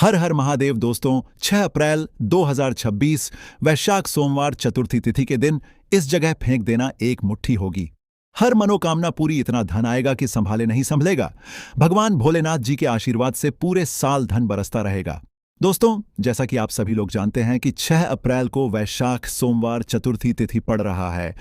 हर हर महादेव दोस्तों, 6 अप्रैल 2026 वैशाख सोमवार चतुर्थी तिथि के दिन इस जगह फेंक देना एक मुट्ठी होगी। हर मनोकामना पूरी, इतना धन आएगा कि संभाले नहीं संभलेगा। भगवान भोलेनाथ जी के आशीर्वाद से पूरे साल धन बरसता रहेगा। दोस्तों, जैसा कि आप सभी लोग जानते हैं कि 6 अप्रैल को वैशाख सोमवार चतुर्थी तिथि पड़ रहा है।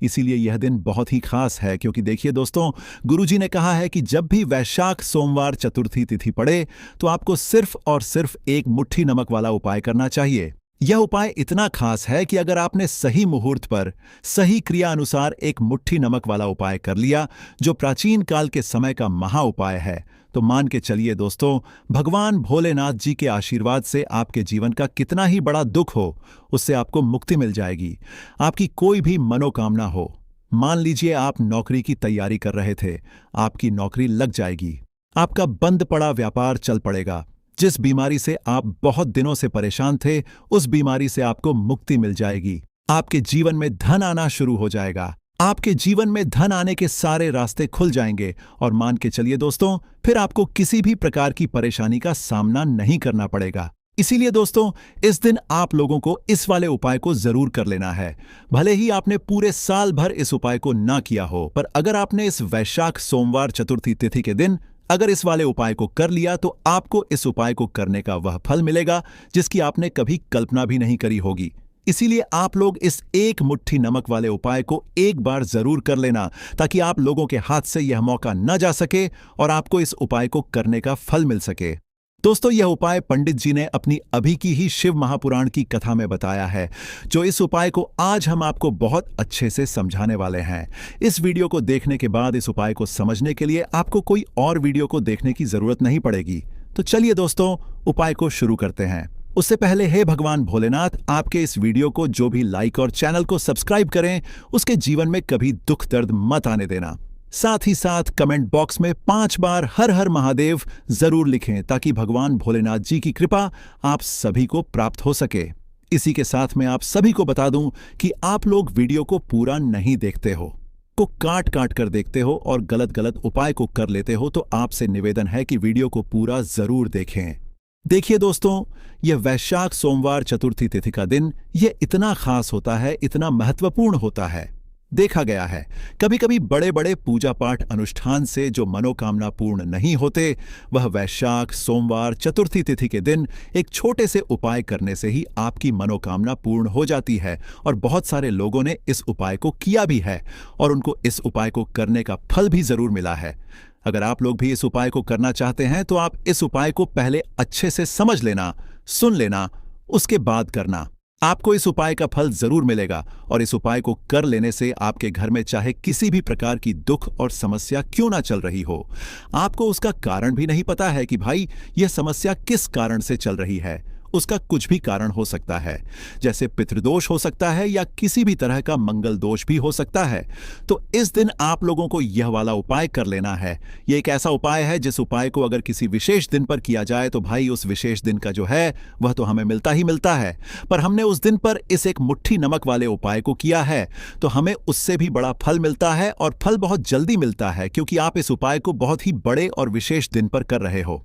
इसीलिए यह दिन बहुत ही खास है, क्योंकि देखिए दोस्तों, गुरुजी ने कहा है कि जब भी वैशाख सोमवार चतुर्थी तिथि पड़े तो आपको सिर्फ और सिर्फ एक मुट्ठी नमक वाला उपाय करना चाहिए। यह उपाय इतना खास है कि अगर आपने सही मुहूर्त पर सही क्रिया अनुसार एक मुट्ठी नमक वाला उपाय कर लिया, जो प्राचीन काल के समय का महा उपाय है, तो मान के चलिए दोस्तों, भगवान भोलेनाथ जी के आशीर्वाद से आपके जीवन का कितना ही बड़ा दुख हो, उससे आपको मुक्ति मिल जाएगी। आपकी कोई भी मनोकामना हो, मान लीजिए आप नौकरी की तैयारी कर रहे थे, आपकी नौकरी लग जाएगी। आपका बंद पड़ा व्यापार चल पड़ेगा। जिस बीमारी से आप बहुत दिनों से परेशान थे, उस बीमारी से आपको मुक्ति मिल जाएगी। आपके जीवन में धन आना शुरू हो जाएगा। आपके जीवन में धन आने के सारे रास्ते खुल जाएंगे और मान के चलिए दोस्तों, फिर आपको किसी भी प्रकार की परेशानी का सामना नहीं करना पड़ेगा। इसीलिए दोस्तों, इस दिन आप लोगों को इस वाले उपाय को जरूर कर लेना है। भले ही आपने पूरे साल भर इस उपाय को ना किया हो, पर अगर आपने इस वैशाख सोमवार चतुर्थी तिथि के दिन अगर इस वाले उपाय को कर लिया, तो आपको इस उपाय को करने का वह फल मिलेगा जिसकी आपने कभी कल्पना भी नहीं करी होगी। इसीलिए आप लोग इस एक मुट्ठी नमक वाले उपाय को एक बार जरूर कर लेना, ताकि आप लोगों के हाथ से यह मौका न जा सके और आपको इस उपाय को करने का फल मिल सके। दोस्तों, यह उपाय पंडित जी ने अपनी अभी की ही शिव महापुराण की कथा में बताया है, जो इस उपाय को आज हम आपको बहुत अच्छे से समझाने वाले हैं। इस वीडियो को देखने के बाद इस उपाय को समझने के लिए आपको कोई और वीडियो को देखने की जरूरत नहीं पड़ेगी। तो चलिए दोस्तों, उपाय को शुरू करते हैं। उससे पहले हे भगवान भोलेनाथ, आपके इस वीडियो को जो भी लाइक और चैनल को सब्सक्राइब करें, उसके जीवन में कभी दुख दर्द मत आने देना। साथ ही साथ कमेंट बॉक्स में 5 बार हर हर महादेव जरूर लिखें, ताकि भगवान भोलेनाथ जी की कृपा आप सभी को प्राप्त हो सके। इसी के साथ मैं आप सभी को बता दूं कि आप लोग वीडियो को पूरा नहीं देखते हो, को काट काट कर देखते हो और गलत गलत उपाय को कर लेते हो, तो आपसे निवेदन है कि वीडियो को पूरा जरूर देखें। देखिए दोस्तों, यह वैशाख सोमवार चतुर्थी तिथि का दिन यह इतना खास होता है, इतना महत्वपूर्ण होता है। देखा गया है कभी कभी बड़े बड़े पूजा पाठ अनुष्ठान से जो मनोकामना पूर्ण नहीं होते, वह वैशाख सोमवार चतुर्थी तिथि के दिन एक छोटे से उपाय करने से ही आपकी मनोकामना पूर्ण हो जाती है। और बहुत सारे लोगों ने इस उपाय को किया भी है और उनको इस उपाय को करने का फल भी जरूर मिला है। अगर आप लोग भी इस उपाय को करना चाहते हैं, तो आप इस उपाय को पहले अच्छे से समझ लेना, सुन लेना, उसके बाद करना। आपको इस उपाय का फल जरूर मिलेगा और इस उपाय को कर लेने से आपके घर में चाहे किसी भी प्रकार की दुख और समस्या क्यों ना चल रही हो, आपको उसका कारण भी नहीं पता है कि भाई यह समस्या किस कारण से चल रही है। उसका कुछ भी कारण हो सकता है, जैसे पितृदोष हो सकता है या किसी भी तरह का मंगल दोष भी हो सकता है। तो इस दिन आप लोगों को यह वाला उपाय कर लेना है। यह एक ऐसा उपाय है जिस उपाय को अगर किसी विशेष दिन पर किया जाए, तो भाई उस विशेष दिन का जो है वह तो हमें मिलता ही मिलता है। पर हमने उस दिन पर इस एक मुट्ठी नमक वाले उपाय को किया है, तो हमें उससे भी बड़ा फल मिलता है और फल बहुत जल्दी मिलता है, क्योंकि आप इस उपाय को बहुत ही बड़े और विशेष दिन पर कर रहे हो।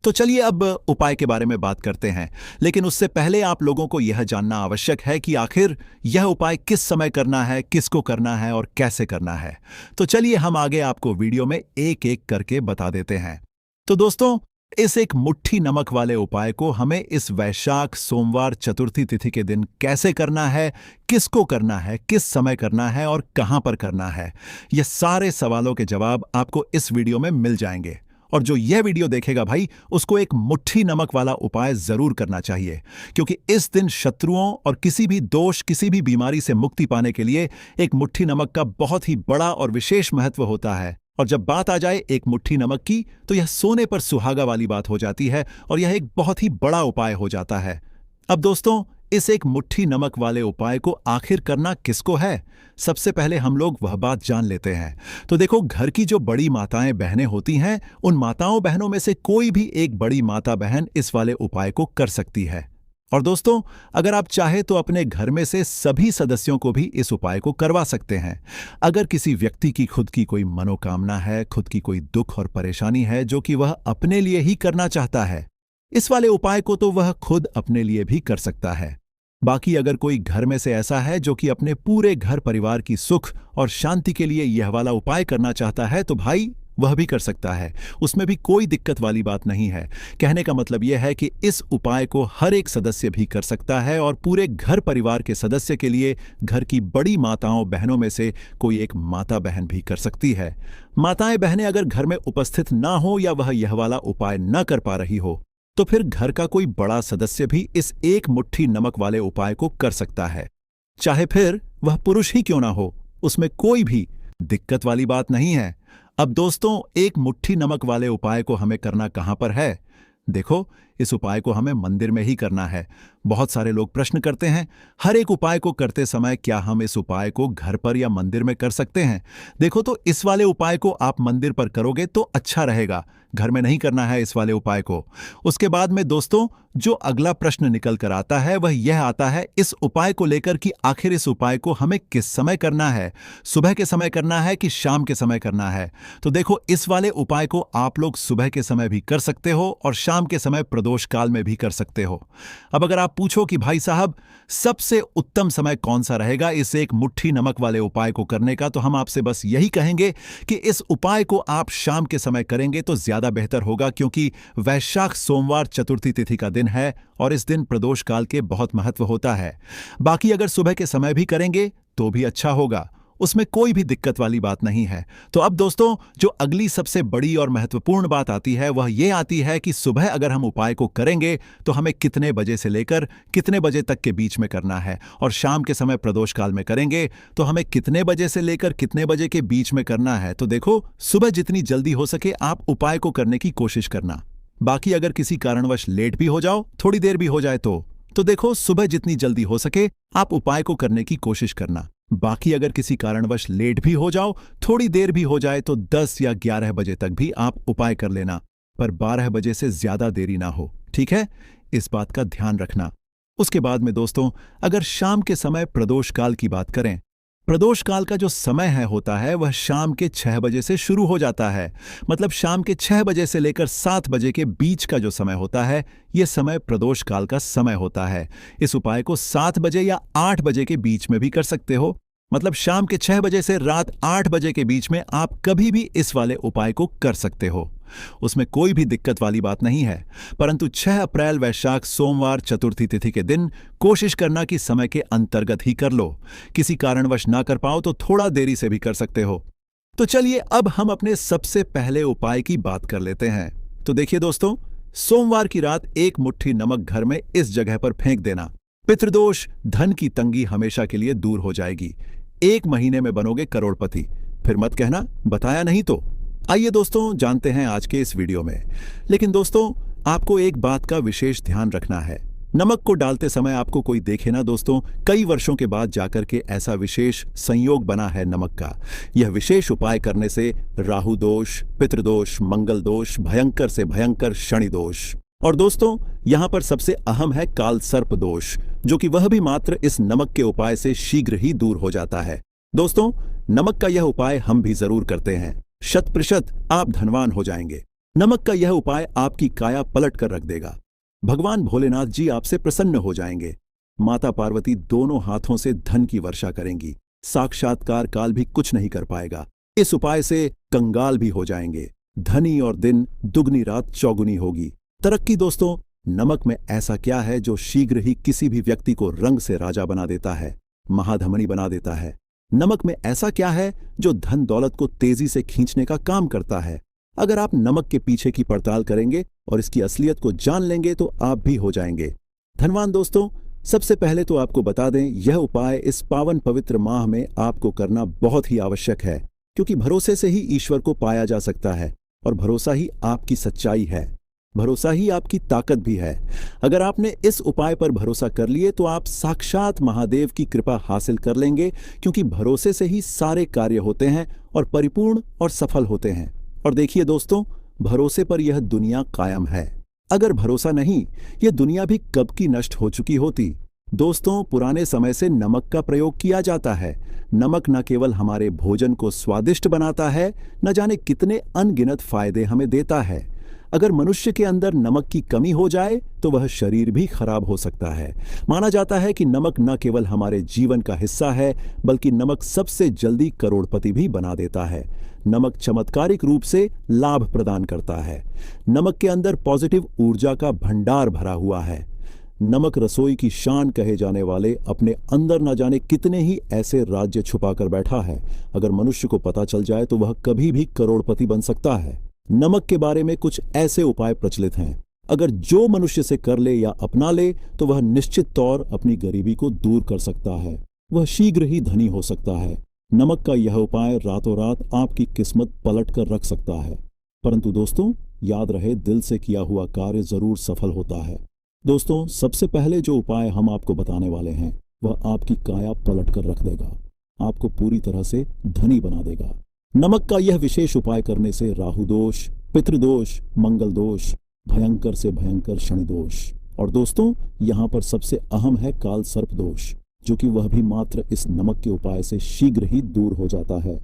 तो चलिए अब उपाय के बारे में बात करते हैं, लेकिन उससे पहले आप लोगों को यह जानना आवश्यक है कि आखिर यह उपाय किस समय करना है, किसको करना है और कैसे करना है। तो चलिए हम आगे आपको वीडियो में एक एक करके बता देते हैं। तो दोस्तों, इस एक मुट्ठी नमक वाले उपाय को हमें इस वैशाख सोमवार चतुर्थी तिथि के दिन कैसे करना है, किसको करना है, किस समय करना है और कहां पर करना है, यह सारे सवालों के जवाब आपको इस वीडियो में मिल जाएंगे। और जो यह वीडियो देखेगा भाई, उसको एक मुट्ठी नमक वाला उपाय जरूर करना चाहिए, क्योंकि इस दिन शत्रुओं और किसी भी दोष, किसी भी बीमारी से मुक्ति पाने के लिए एक मुट्ठी नमक का बहुत ही बड़ा और विशेष महत्व होता है। और जब बात आ जाए एक मुट्ठी नमक की, तो यह सोने पर सुहागा वाली बात हो जाती है और यह एक बहुत ही बड़ा उपाय हो जाता है। अब दोस्तों, इस एक मुट्ठी नमक वाले उपाय को आखिर करना किसको है, सबसे पहले हम लोग वह बात जान लेते हैं। तो देखो, घर की जो बड़ी माताएं बहनें होती हैं, उन माताओं बहनों में से कोई भी एक बड़ी माता बहन इस वाले उपाय को कर सकती है। और दोस्तों, अगर आप चाहे तो अपने घर में से सभी सदस्यों को भी इस उपाय को करवा सकते हैं। अगर किसी व्यक्ति की खुद की कोई मनोकामना है, खुद की कोई दुख और परेशानी है जो कि वह अपने लिए ही करना चाहता है, इस वाले उपाय को तो वह खुद अपने लिए भी कर सकता है। बाकी अगर कोई घर में से ऐसा है जो कि अपने पूरे घर परिवार की सुख और शांति के लिए यह वाला उपाय करना चाहता है तो भाई वह भी कर सकता है, उसमें भी कोई दिक्कत वाली बात नहीं है। कहने का मतलब यह है कि इस उपाय को हर एक सदस्य भी कर सकता है और पूरे घर परिवार के सदस्य के लिए घर की बड़ी माताओं बहनों में से कोई एक माता बहन भी कर सकती है। माताएं बहनें अगर घर में उपस्थित ना हो या वह यह वाला उपाय न कर पा रही हो तो फिर घर का कोई बड़ा सदस्य भी इस एक मुट्ठी नमक वाले उपाय को कर सकता है, चाहे फिर वह पुरुष ही क्यों ना हो, उसमें कोई भी दिक्कत वाली बात नहीं है। अब दोस्तों, एक मुट्ठी नमक वाले उपाय को हमें करना कहां पर है? देखो, इस उपाय को हमें मंदिर में ही करना है। बहुत सारे लोग प्रश्न करते हैं, हर एक उपाय को करते समय क्या हम इस उपाय को घर पर या मंदिर में कर सकते हैं? देखो, तो इस वाले उपाय को आप मंदिर पर करोगे तो अच्छा रहेगा, घर में नहीं करना है इस वाले उपाय को। उसके बाद में दोस्तों, जो अगला प्रश्न निकल कर आता है वह यह आता है इस उपाय को लेकर कि आखिर इस उपाय को हमें किस समय करना है, सुबह के समय करना है कि शाम के समय करना है? तो देखो, इस वाले उपाय को आप लोग सुबह के समय भी कर सकते हो और शाम के समय प्रदोष काल में भी कर सकते हो। अब अगर आप पूछो कि भाई साहब सबसे उत्तम समय कौन सा रहेगा इस एक मुट्ठी नमक वाले उपाय को करने का, तो हम आपसे बस यही कहेंगे कि इस उपाय को आप शाम के समय करेंगे तो ज्यादा बेहतर होगा, क्योंकि वैशाख सोमवार चतुर्थी तिथि का दिन है और इस दिन प्रदोष काल के बहुत महत्व होता है। बाकी अगर सुबह के समय भी करेंगे तो भी अच्छा होगा, उसमें कोई भी दिक्कत वाली बात नहीं है। तो अब दोस्तों, जो अगली सबसे बड़ी और महत्वपूर्ण बात आती है वह यह आती है कि सुबह अगर हम उपाय को करेंगे तो हमें कितने बजे से लेकर कितने बजे तक के बीच में करना है, और शाम के समय प्रदोष काल में करेंगे तो हमें कितने बजे से लेकर कितने बजे के बीच में करना है। तो देखो, सुबह जितनी जल्दी हो सके आप उपाय को करने की कोशिश करना। बाकी अगर किसी कारणवश लेट भी हो जाओ, थोड़ी देर भी हो जाए तो देखो, सुबह जितनी जल्दी हो सके आप उपाय को करने की कोशिश करना। बाकी अगर किसी कारणवश लेट भी हो जाओ, थोड़ी देर भी हो जाए तो 10 या 11 बजे तक भी आप उपाय कर लेना, पर 12 बजे से ज्यादा देरी ना हो, ठीक है? इस बात का ध्यान रखना। उसके बाद में दोस्तों, अगर शाम के समय प्रदोष काल की बात करें, प्रदोष काल का जो समय होता है वह शाम के 6 बजे से शुरू हो जाता है। मतलब शाम के 6 बजे से लेकर 7 बजे के बीच का जो समय होता है, यह समय प्रदोष काल का समय होता है। इस उपाय को 7 बजे या 8 बजे के बीच में भी कर सकते हो। मतलब शाम के 6 बजे से रात 8 बजे के बीच में आप कभी भी इस वाले उपाय को कर सकते हो, उसमें कोई भी दिक्कत वाली बात नहीं है। परंतु 6 अप्रैल वैशाख सोमवार चतुर्थी तिथि के दिन कोशिश करना कि समय के अंतर्गत ही कर लो। किसी कारणवश ना कर पाओ तो थोड़ा देरी से भी कर सकते हो। तो चलिए अब हम अपने सबसे पहले उपाय की बात कर लेते हैं। तो देखिए दोस्तों, सोमवार की रात एक मुट्ठी नमक घर में इस जगह पर फेंक देना। पितृदोष, धन की तंगी हमेशा के लिए दूर हो जाएगी। 1 महीने में बनोगे करोड़पति। फिर मत कहना बताया नहीं तो। आइए दोस्तों, जानते हैं आज के इस वीडियो में। लेकिन दोस्तों, आपको एक बात का विशेष ध्यान रखना है। नमक को डालते समय आपको कोई देखे ना दोस्तों, कई वर्षों के बाद जाकर के ऐसा विशेष संयोग बना है नमक का। यह विशेष उपाय करने से राहु दोष, पितृदोष, मंगल दोष, भयंकर से भयंकर शनि दोष, और दोस्तों यहां पर सबसे अहम है काल सर्प दोष, जो कि वह भी मात्र इस नमक के उपाय से शीघ्र ही दूर हो जाता है। दोस्तों, नमक का यह उपाय हम भी जरूर करते हैं। 100% आप धनवान हो जाएंगे। नमक का यह उपाय आपकी काया पलट कर रख देगा। भगवान भोलेनाथ जी आपसे प्रसन्न हो जाएंगे। माता पार्वती दोनों हाथों से धन की वर्षा करेंगी। साक्षात्कार काल भी कुछ नहीं कर पाएगा। इस उपाय से कंगाल भी हो जाएंगे। धनी और दिन दुगनी रात चौगुनी होगी। तरक्की दोस्तों, नमक में ऐसा क्या है जो शीघ्र ही किसी भी व्यक्ति को रंग से राजा बना देता है, महाधमनी बना देता है? नमक में ऐसा क्या है जो धन दौलत को तेजी से खींचने का काम करता है? अगर आप नमक के पीछे की पड़ताल करेंगे और इसकी असलियत को जान लेंगे तो आप भी हो जाएंगे धनवान। दोस्तों, सबसे पहले तो आपको बता दें, यह उपाय इस पावन पवित्र माह में आपको करना बहुत ही आवश्यक है, क्योंकि भरोसे से ही ईश्वर को पाया जा सकता है और भरोसा ही आपकी सच्चाई है, भरोसा ही आपकी ताकत भी है। अगर आपने इस उपाय पर भरोसा कर लिए तो आप साक्षात महादेव की कृपा हासिल कर लेंगे, क्योंकि भरोसे से ही सारे कार्य होते हैं और परिपूर्ण और सफल होते हैं। और देखिए दोस्तों, भरोसे पर यह दुनिया कायम है। अगर भरोसा नहीं, यह दुनिया भी कब की नष्ट हो चुकी होती। दोस्तों, पुराने समय से नमक का प्रयोग किया जाता है। नमक न केवल हमारे भोजन को स्वादिष्ट बनाता है, न जाने कितने अनगिनत फायदे हमें देता है। अगर मनुष्य के अंदर नमक की कमी हो जाए तो वह शरीर भी खराब हो सकता है। माना जाता है कि नमक न केवल हमारे जीवन का हिस्सा है, बल्कि नमक सबसे जल्दी करोड़पति भी बना देता है। नमक चमत्कारिक रूप से लाभ प्रदान करता है। नमक के अंदर पॉजिटिव ऊर्जा का भंडार भरा हुआ है। नमक रसोई की शान कहे जाने वाले अपने अंदर न जाने कितने ही ऐसे राज्य छुपा कर बैठा है। अगर मनुष्य को पता चल जाए तो वह कभी भी करोड़पति बन सकता है। नमक के बारे में कुछ ऐसे उपाय प्रचलित हैं, अगर जो मनुष्य से कर ले या अपना ले तो वह निश्चित तौर अपनी गरीबी को दूर कर सकता है। वह शीघ्र ही धनी हो सकता है। नमक का यह उपाय रातों रात आपकी किस्मत पलट कर रख सकता है। परंतु दोस्तों, याद रहे, दिल से किया हुआ कार्य जरूर सफल होता है। दोस्तों, सबसे पहले जो उपाय हम आपको बताने वाले हैं वह आपकी काया पलट कर रख देगा, आपको पूरी तरह से धनी बना देगा। नमक का यह विशेष उपाय करने से राहु दोष, पितृदोष, मंगल दोष, भयंकर से भयंकर शनि दोष और दोस्तों यहाँ पर सबसे अहम है काल सर्प दोष, जो कि वह भी मात्र इस नमक के उपाय से शीघ्र ही दूर हो जाता है।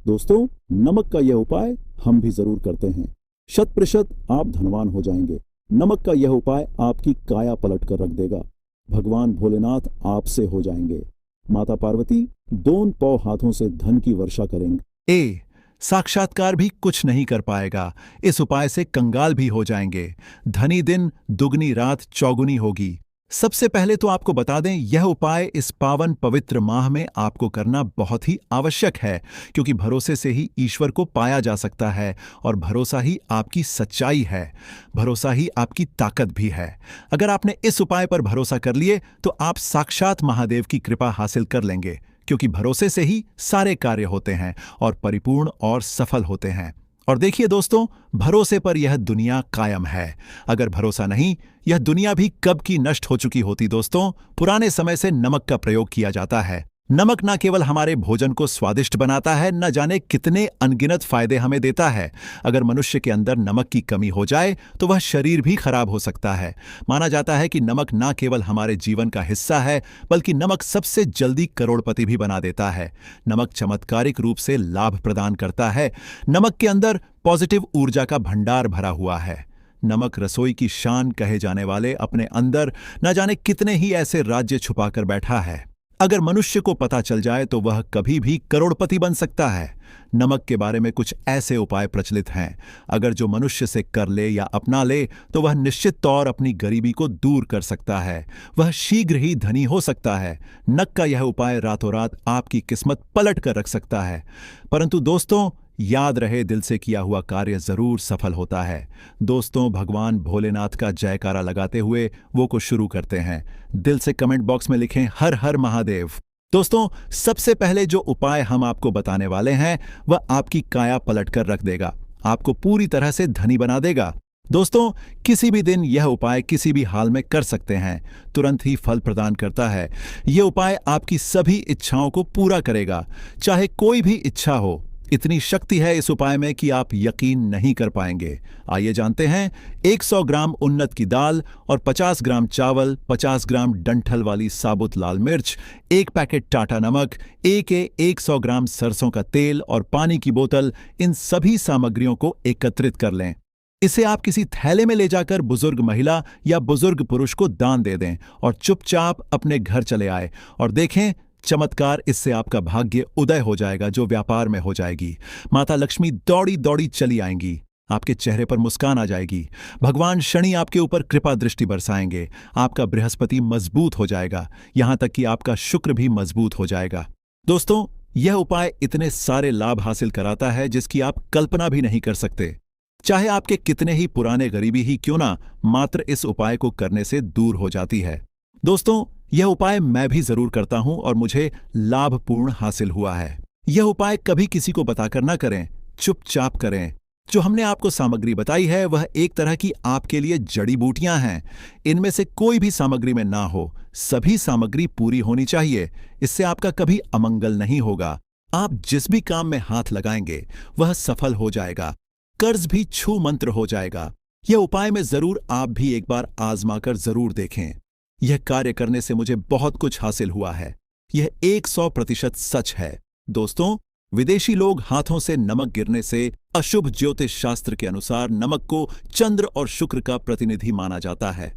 दोस्तों, नमक का यह उपाय हम भी जरूर करते हैं। 100% आप धनवान हो जाएंगे। नमक का यह उपाय आपकी काया पलट कर रख देगा। भगवान भोलेनाथ आपसे हो जाएंगे। माता पार्वती दोनों पांव हाथों से धन की वर्षा करेंगे। साक्षात्कार भी कुछ नहीं कर पाएगा। इस उपाय से कंगाल भी हो जाएंगे। धनी दिन दुगनी रात चौगुनी होगी। सबसे पहले तो आपको बता दें, यह उपाय इस पावन पवित्र माह में आपको करना बहुत ही आवश्यक है, क्योंकि भरोसे से ही ईश्वर को पाया जा सकता है और भरोसा ही आपकी सच्चाई है, भरोसा ही आपकी ताकत भी है। अगर आपने इस उपाय पर भरोसा कर लिए तो आप साक्षात महादेव की कृपा हासिल कर लेंगे, क्योंकि भरोसे से ही सारे कार्य होते हैं और परिपूर्ण और सफल होते हैं। और देखिए दोस्तों, भरोसे पर यह दुनिया कायम है। अगर भरोसा नहीं, यह दुनिया भी कब की नष्ट हो चुकी होती। दोस्तों, पुराने समय से नमक का प्रयोग किया जाता है। नमक न केवल हमारे भोजन को स्वादिष्ट बनाता है, न जाने कितने अनगिनत फायदे हमें देता है। अगर मनुष्य के अंदर नमक की कमी हो जाए तो वह शरीर भी खराब हो सकता है। माना जाता है कि नमक न केवल हमारे जीवन का हिस्सा है, बल्कि नमक सबसे जल्दी करोड़पति भी बना देता है। नमक चमत्कारिक रूप से लाभ प्रदान करता है। नमक के अंदर पॉजिटिव ऊर्जा का भंडार भरा हुआ है। नमक रसोई की शान कहे जाने वाले अपने अंदर न जाने कितने ही ऐसे राज्य छुपा कर बैठा है। अगर मनुष्य को पता चल जाए तो वह कभी भी करोड़पति बन सकता है। नमक के बारे में कुछ ऐसे उपाय प्रचलित हैं, अगर जो मनुष्य से कर ले या अपना ले तो वह निश्चित तौर अपनी गरीबी को दूर कर सकता है। वह शीघ्र ही धनी हो सकता है। नमक का यह उपाय रातों रात आपकी किस्मत पलट कर रख सकता है। परंतु दोस्तों, याद रहे, दिल से किया हुआ कार्य जरूर सफल होता है। दोस्तों, भगवान भोलेनाथ का जयकारा लगाते हुए वो को शुरू करते हैं। दिल से कमेंट बॉक्स में लिखें हर हर महादेव। दोस्तों, सबसे पहले जो उपाय हम आपको बताने वाले हैं वह आपकी काया पलट कर रख देगा, आपको पूरी तरह से धनी बना देगा। दोस्तों, किसी भी दिन यह उपाय किसी भी हाल में कर सकते हैं, तुरंत ही फल प्रदान करता है। यह उपाय आपकी सभी इच्छाओं को पूरा करेगा, चाहे कोई भी इच्छा हो। इतनी शक्ति है इस उपाय में कि आप यकीन नहीं कर पाएंगे। आइए जानते हैं। 100 ग्राम उन्नत की दाल और 50 ग्राम चावल, 50 ग्राम डंठल वाली साबुत लाल मिर्च, 1 पैकेट टाटा नमक, 100 ग्राम सरसों का तेल और पानी की बोतल, इन सभी सामग्रियों को एकत्रित कर लें। इसे आप किसी थैले में ले जाकर बुजुर्ग महिला या बुजुर्ग पुरुष को दान दे दें और चुपचाप अपने घर चले आए और देखें, चमत्कार, इससे आपका भाग्य उदय हो जाएगा, जो व्यापार में हो जाएगी। माता लक्ष्मी दौड़ी दौड़ी चली आएंगी, आपके चेहरे पर मुस्कान आ जाएगी। भगवान शनि आपके ऊपर कृपा दृष्टि बरसाएंगे। आपका बृहस्पति मजबूत हो जाएगा, यहां तक कि आपका शुक्र भी मजबूत हो जाएगा। दोस्तों, यह उपाय इतने सारे लाभ हासिल कराता है जिसकी आप कल्पना भी नहीं कर सकते। चाहे आपके कितने ही पुराने गरीबी ही क्यों ना, मात्र इस उपाय को करने से दूर हो जाती है। दोस्तों, यह उपाय मैं भी जरूर करता हूं और मुझे लाभपूर्ण हासिल हुआ है। यह उपाय कभी किसी को बताकर ना करें, चुपचाप करें। जो हमने आपको सामग्री बताई है वह एक तरह की आपके लिए जड़ी बूटियां हैं। इनमें से कोई भी सामग्री में ना हो, सभी सामग्री पूरी होनी चाहिए। इससे आपका कभी अमंगल नहीं होगा। आप जिस भी काम में हाथ लगाएंगे वह सफल हो जाएगा। कर्ज भी छू मंत्र हो जाएगा। यह उपाय में जरूर आप भी एक बार आजमाकर जरूर देखें। यह कार्य करने से मुझे बहुत कुछ हासिल हुआ है। यह 100% सच है। दोस्तों, विदेशी लोग हाथों से नमक गिरने से अशुभ ज्योतिष शास्त्र के अनुसार नमक को चंद्र और शुक्र का प्रतिनिधि माना जाता है।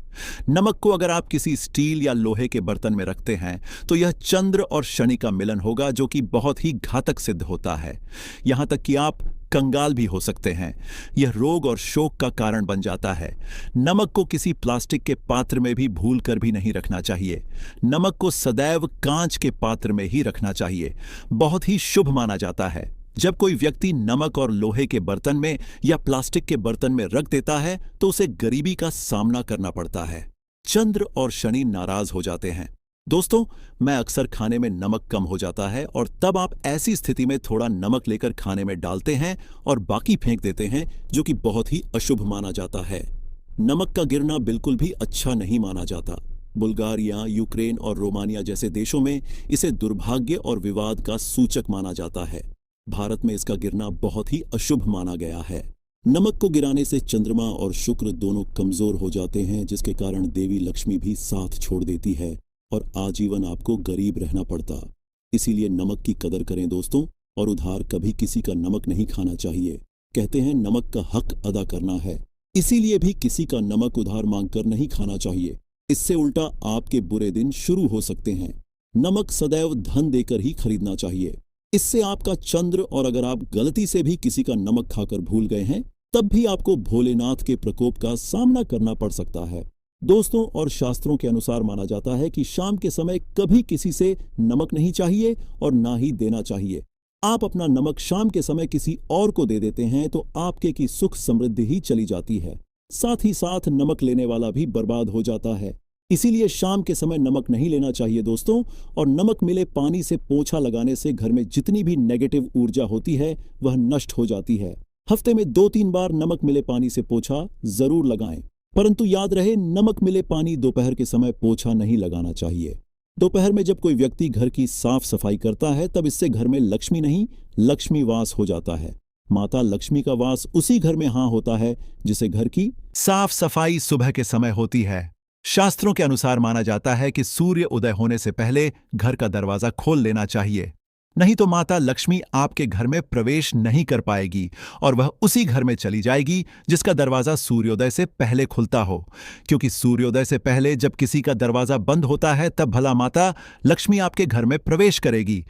नमक को अगर आप किसी स्टील या लोहे के बर्तन में रखते हैं तो यह चंद्र और शनि का मिलन होगा, जो कि बहुत ही घातक सिद्ध होता है। यहां तक कि आप कंगाल भी हो सकते हैं। यह रोग और शोक का कारण बन जाता है। नमक को किसी प्लास्टिक के पात्र में भी भूल कर भी नहीं रखना चाहिए। नमक को सदैव कांच के पात्र में ही रखना चाहिए। बहुत ही शुभ माना जाता है। जब कोई व्यक्ति नमक और लोहे के बर्तन में या प्लास्टिक के बर्तन में रख देता है तो उसे गरीबी का सामना करना पड़ता है। चंद्र और शनि नाराज हो जाते हैं। दोस्तों, मैं अक्सर खाने में नमक कम हो जाता है और तब आप ऐसी स्थिति में थोड़ा नमक लेकर खाने में डालते हैं और बाकी फेंक देते हैं, जो कि बहुत ही अशुभ माना जाता है। नमक का गिरना बिल्कुल भी अच्छा नहीं माना जाता। बुल्गारिया, यूक्रेन और रोमानिया जैसे देशों में इसे दुर्भाग्य और विवाद का सूचक माना जाता है। भारत में इसका गिरना बहुत ही अशुभ माना गया है। नमक को गिराने से चंद्रमा और शुक्र दोनों कमजोर हो जाते हैं, जिसके कारण देवी लक्ष्मी भी साथ छोड़ देती है और आजीवन आपको गरीब रहना पड़ता। इसीलिए नमक की कदर करें दोस्तों, और उधार कभी किसी का नमक नहीं खाना चाहिए। कहते हैं नमक का हक अदा करना है, इसीलिए भी किसी का नमक उधार मांगकर नहीं खाना चाहिए। इससे उल्टा आपके बुरे दिन शुरू हो सकते हैं। नमक सदैव धन देकर ही खरीदना चाहिए। इससे आपका चंद्र, और अगर आप गलती से भी किसी का नमक खाकर भूल गए हैं तब भी आपको भोलेनाथ के प्रकोप का सामना करना पड़ सकता है। दोस्तों, और शास्त्रों के अनुसार माना जाता है कि शाम के समय कभी किसी से नमक नहीं चाहिए और ना ही देना चाहिए। आप अपना नमक शाम के समय किसी और को दे देते हैं तो आपके की सुख समृद्धि ही चली जाती है। साथ ही साथ नमक लेने वाला भी बर्बाद हो जाता है। इसीलिए शाम के समय नमक नहीं लेना चाहिए दोस्तों। और नमक मिले पानी से पोंछा लगाने से घर में जितनी भी नेगेटिव ऊर्जा होती है वह नष्ट हो जाती है। हफ्ते में 2-3 बार नमक मिले पानी से पोंछा जरूर लगाएं, परंतु याद रहे नमक मिले पानी दोपहर के समय पोंछा नहीं लगाना चाहिए। दोपहर में जब कोई व्यक्ति घर की साफ सफाई करता है तब इससे घर में लक्ष्मी नहीं, लक्ष्मी वास हो जाता है। माता लक्ष्मी का वास उसी घर में होता है जिसे घर की साफ सफाई सुबह के समय होती है। शास्त्रों के अनुसार माना जाता है कि सूर्य उदय होने से पहले घर का दरवाजा खोल लेना चाहिए, नहीं तो माता लक्ष्मी आपके घर में प्रवेश नहीं कर पाएगी और वह उसी घर में चली जाएगी जिसका दरवाजा सूर्योदय से पहले खुलता हो। क्योंकि सूर्योदय से पहले जब किसी का दरवाजा बंद होता है तब भला माता लक्ष्मी आपके घर में प्रवेश करेगी।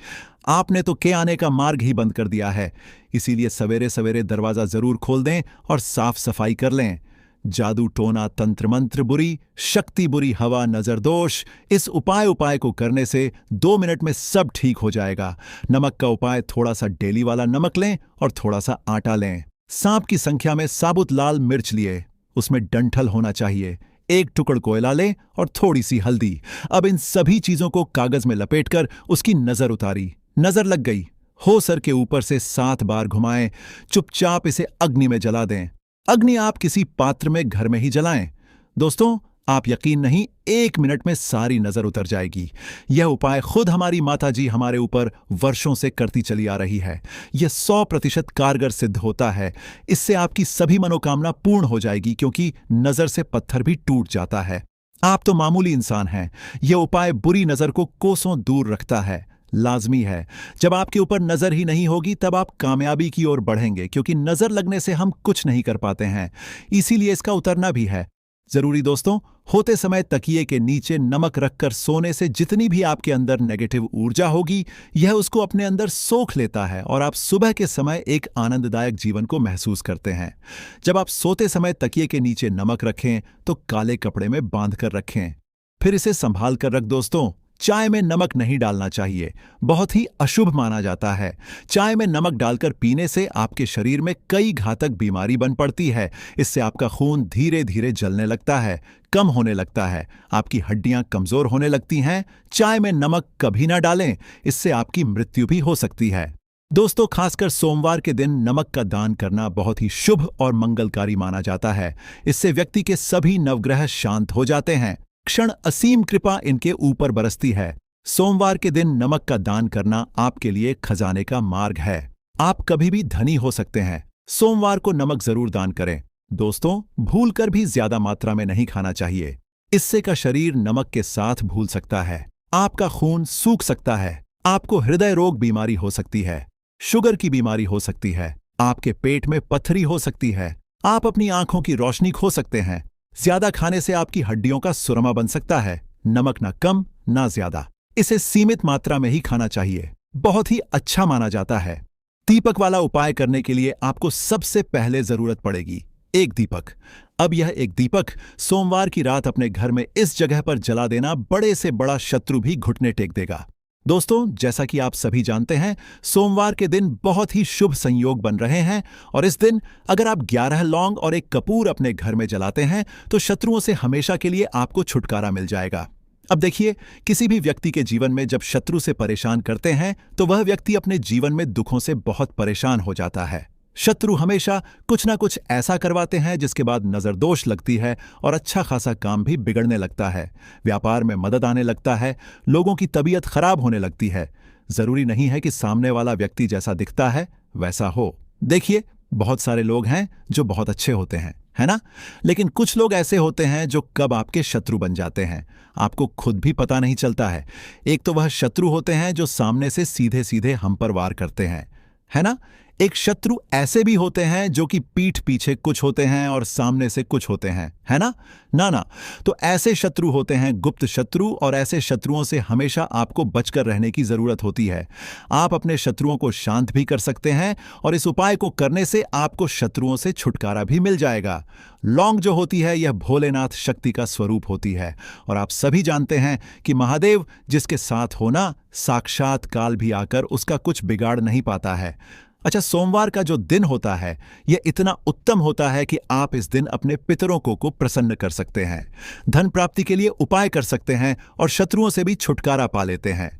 आपने तो के आने का मार्ग ही बंद कर दिया है। इसीलिए सवेरे सवेरे दरवाजा जरूर खोल दें और साफ सफाई कर लें। जादू टोना तंत्र मंत्र बुरी, शक्ति बुरी, हवा नजर दोष, इस उपाय को करने से 2 मिनट में सब ठीक हो जाएगा। नमक का उपाय, थोड़ा सा डेली वाला नमक लें और थोड़ा सा आटा लें। सांप की संख्या में साबुत लाल मिर्च लिए, उसमें डंठल होना चाहिए। 1 टुकड़ कोयला लें और थोड़ी सी हल्दी। अब इन सभी चीजों को कागज में लपेटकर उसकी नजर उतारी। नजर लग गई, हो सर के ऊपर से 7 बार घुमाएं। चुपचाप इसे अग्नि में जला दें। अग्नि आप किसी पात्र में घर में ही जलाएं। दोस्तों, आप यकीन नहीं, 1 मिनट में सारी नजर उतर जाएगी। यह उपाय खुद हमारी माताजी हमारे ऊपर वर्षों से करती चली आ रही है। यह 100% कारगर सिद्ध होता है। इससे आपकी सभी मनोकामना पूर्ण हो जाएगी, क्योंकि नजर से पत्थर भी टूट जाता है। आप तो मामूली इंसान हैं। यह उपाय बुरी नजर को कोसों दूर रखता है। लाजमी है, जब आपके ऊपर नजर ही नहीं होगी तब आप कामयाबी की ओर बढ़ेंगे, क्योंकि नजर लगने से हम कुछ नहीं कर पाते हैं। इसीलिए इसका उतरना भी है जरूरी। दोस्तों, होते समय तकिए के नीचे नमक रखकर सोने से जितनी भी आपके अंदर नेगेटिव ऊर्जा होगी यह उसको अपने अंदर सोख लेता है और आप सुबह के समय एक आनंददायक जीवन को महसूस करते हैं। जब आप सोते समय तकिए के नीचे नमक रखें तो काले कपड़े में बांध कर रखें, फिर इसे संभाल कर रख। दोस्तों, चाय में नमक नहीं डालना चाहिए, बहुत ही अशुभ माना जाता है। चाय में नमक डालकर पीने से आपके शरीर में कई घातक बीमारी बन पड़ती है। इससे आपका खून धीरे धीरे जलने लगता है, कम होने लगता है, आपकी हड्डियां कमजोर होने लगती हैं। चाय में नमक कभी ना डालें, इससे आपकी मृत्यु भी हो सकती है। दोस्तों, खासकर सोमवार के दिन नमक का दान करना बहुत ही शुभ और मंगलकारी माना जाता है। इससे व्यक्ति के सभी नवग्रह शांत हो जाते हैं, क्षण असीम कृपा इनके ऊपर बरसती है। सोमवार के दिन नमक का दान करना आपके लिए खजाने का मार्ग है। आप कभी भी धनी हो सकते हैं। सोमवार को नमक जरूर दान करें। दोस्तों, भूलकर भी ज्यादा मात्रा में नहीं खाना चाहिए। इससे का शरीर नमक के साथ भूल सकता है, आपका खून सूख सकता है, आपको हृदय रोग बीमारी हो सकती है। शुगर की बीमारी हो सकती है, आपके पेट में पथरी हो सकती है, आप अपनी आंखों की रोशनी खो सकते हैं। ज्यादा खाने से आपकी हड्डियों का सुरमा बन सकता है। नमक ना कम ना ज्यादा, इसे सीमित मात्रा में ही खाना चाहिए। बहुत ही अच्छा माना जाता है। दीपक वाला उपाय करने के लिए आपको सबसे पहले जरूरत पड़ेगी एक दीपक। अब यह एक दीपक सोमवार की रात अपने घर में इस जगह पर जला देना बड़े से बड़ा शत्रु भी घुटने टेक देगा। दोस्तों, जैसा कि आप सभी जानते हैं, सोमवार के दिन बहुत ही शुभ संयोग बन रहे हैं और इस दिन अगर आप 11 लौंग और एक कपूर अपने घर में जलाते हैं तो शत्रुओं से हमेशा के लिए आपको छुटकारा मिल जाएगा। अब देखिए, किसी भी व्यक्ति के जीवन में जब शत्रु से परेशान करते हैं तो वह व्यक्ति अपने जीवन में दुखों से बहुत परेशान हो जाता है। शत्रु हमेशा कुछ ना कुछ ऐसा करवाते हैं जिसके बाद नजर दोष लगती है और अच्छा खासा काम भी बिगड़ने लगता है। व्यापार में मदद आने लगता है, लोगों की तबीयत खराब होने लगती है। जरूरी नहीं है कि सामने वाला व्यक्ति जैसा दिखता है वैसा हो। देखिए, बहुत सारे लोग हैं जो बहुत अच्छे होते हैं, है ना? लेकिन कुछ लोग ऐसे होते हैं जो कब आपके शत्रु बन जाते हैं आपको खुद भी पता नहीं चलता है। एक तो वह शत्रु होते हैं जो सामने से सीधे सीधे हम पर वार करते हैं, है ना? एक शत्रु ऐसे भी होते हैं जो कि पीठ पीछे कुछ होते हैं और सामने से कुछ होते हैं, है ना? ना। तो ऐसे शत्रु होते हैं गुप्त शत्रु, और ऐसे शत्रुओं से हमेशा आपको बचकर रहने की जरूरत होती है। आप अपने शत्रुओं को शांत भी कर सकते हैं और इस उपाय को करने से आपको शत्रुओं से छुटकारा भी मिल जाएगा। लौंग जो होती है यह भोलेनाथ शक्ति का स्वरूप होती है और आप सभी जानते हैं कि महादेव जिसके साथ होना, साक्षात काल भी आकर उसका कुछ बिगाड़ नहीं पाता है। अच्छा, सोमवार का जो दिन होता है यह इतना उत्तम होता है कि आप इस दिन अपने पितरों को प्रसन्न कर सकते हैं, धन प्राप्ति के लिए उपाय कर सकते हैं और शत्रुओं से भी छुटकारा पा लेते हैं।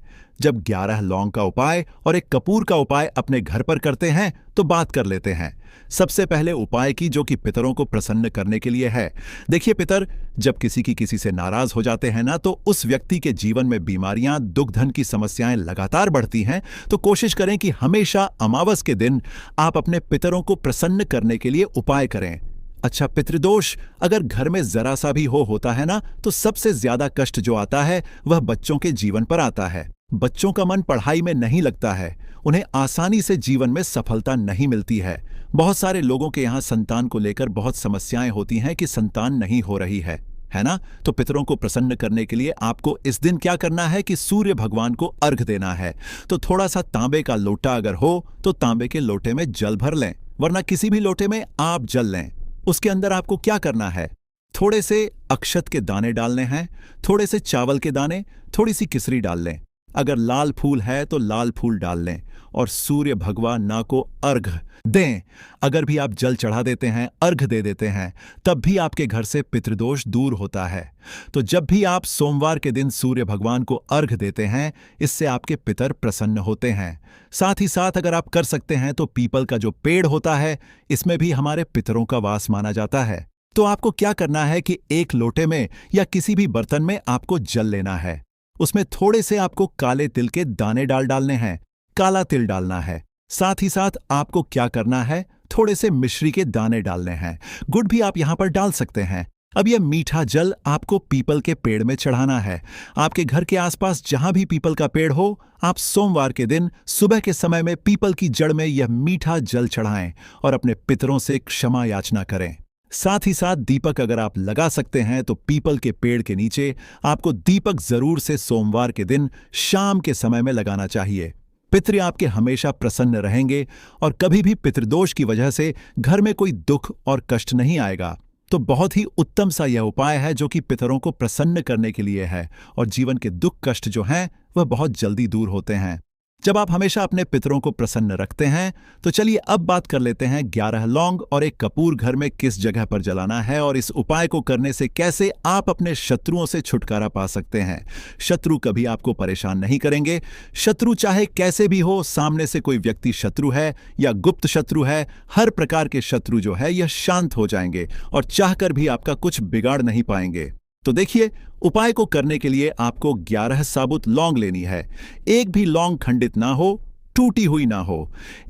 जब 11 लौंग का उपाय और एक कपूर का उपाय अपने घर पर करते हैं तो बात कर लेते हैं सबसे पहले उपाय की, जो कि पितरों को प्रसन्न करने के लिए है। देखिए पितर, जब किसी से नाराज हो जाते हैं ना, तो उस व्यक्ति के जीवन में बीमारियां, दुख धन की समस्याएं लगातार बढ़ती हैं। तो कोशिश करें कि हमेशा अमावस के दिन आप अपने पितरों को प्रसन्न करने के लिए उपाय करें। अच्छा, पितृदोष अगर घर में जरा सा भी होता है ना, तो सबसे ज्यादा कष्ट जो आता है वह बच्चों के जीवन पर आता है। बच्चों का मन पढ़ाई में नहीं लगता है, उन्हें आसानी से जीवन में सफलता नहीं मिलती है। बहुत सारे लोगों के यहाँ संतान को लेकर बहुत समस्याएं होती हैं कि संतान नहीं हो रही है ना? तो पितरों को प्रसन्न करने के लिए आपको इस दिन क्या करना है कि सूर्य भगवान को अर्घ देना है। तो थोड़ा सा तांबे का लोटा अगर हो तो तांबे के लोटे में जल भर लें, वरना किसी भी लोटे में आप जल लें। उसके अंदर आपको क्या करना है, थोड़े से अक्षत के दाने डालने हैं, थोड़े से चावल के दाने, थोड़ी सी किसरी डाल लें। अगर लाल फूल है तो लाल फूल डाल लें और सूर्य भगवान को अर्घ दें। अगर भी आप जल चढ़ा देते हैं, अर्घ दे देते हैं, तब भी आपके घर से पितृदोष दूर होता है। तो जब भी आप सोमवार के दिन सूर्य भगवान को अर्घ देते हैं, इससे आपके पितर प्रसन्न होते हैं। साथ ही साथ अगर आप कर सकते हैं तो पीपल का जो पेड़ होता है, इसमें भी हमारे पितरों का वास माना जाता है। तो आपको क्या करना है कि एक लोटे में या किसी भी बर्तन में आपको जल लेना है। उसमें थोड़े से आपको काले तिल के दाने डालने हैं, काला तिल डालना है। साथ ही साथ आपको क्या करना है, थोड़े से मिश्री के दाने डालने हैं। गुड़ भी आप यहां पर डाल सकते हैं। अब यह मीठा जल आपको पीपल के पेड़ में चढ़ाना है। आपके घर के आसपास जहां भी पीपल का पेड़ हो, आप सोमवार के दिन सुबह के समय में पीपल की जड़ में यह मीठा जल चढ़ाएं और अपने पितरों से क्षमा याचना करें। साथ ही साथ दीपक अगर आप लगा सकते हैं तो पीपल के पेड़ के नीचे आपको दीपक जरूर से सोमवार के दिन शाम के समय में लगाना चाहिए। पितृ आपके हमेशा प्रसन्न रहेंगे और कभी भी पितृदोष की वजह से घर में कोई दुख और कष्ट नहीं आएगा। तो बहुत ही उत्तम सा यह उपाय है जो कि पितरों को प्रसन्न करने के लिए है और जीवन के दुख कष्ट जो हैं वह बहुत जल्दी दूर होते हैं जब आप हमेशा अपने पितरों को प्रसन्न रखते हैं। तो चलिए अब बात कर लेते हैं 11 लौंग और एक कपूर घर में किस जगह पर जलाना है और इस उपाय को करने से कैसे आप अपने शत्रुओं से छुटकारा पा सकते हैं। शत्रु कभी आपको परेशान नहीं करेंगे। शत्रु चाहे कैसे भी हो, सामने से कोई व्यक्ति शत्रु है या गुप्त शत्रु है, हर प्रकार के शत्रु जो है यह शांत हो जाएंगे और चाहकर भी आपका कुछ बिगाड़ नहीं पाएंगे। तो देखिए, उपाय को करने के लिए आपको 11 साबुत लौंग लेनी है। एक भी लौंग खंडित ना हो, टूटी हुई ना हो।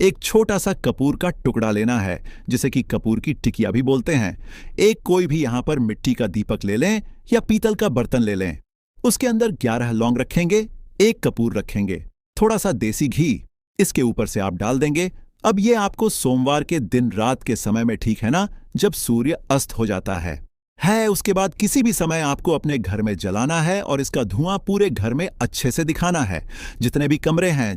एक छोटा सा कपूर का टुकड़ा लेना है, जिसे कि कपूर की टिकिया भी बोलते हैं। एक कोई भी यहां पर मिट्टी का दीपक ले लें या पीतल का बर्तन ले लें। उसके अंदर 11 लौंग रखेंगे, एक कपूर रखेंगे, थोड़ा सा देसी घी, इसके ऊपर से आप डाल देंगे। अब ये आपको सोमवार के दिन रात के समय में, ठीक है ना, जब सूर्य अस्त हो जाता है। उसके बाद किसी भी समय आपको अपने घर में जलाना है और इसका धुआं पूरे घर में अच्छे से दिखाना है। जितने भी कमरे हैं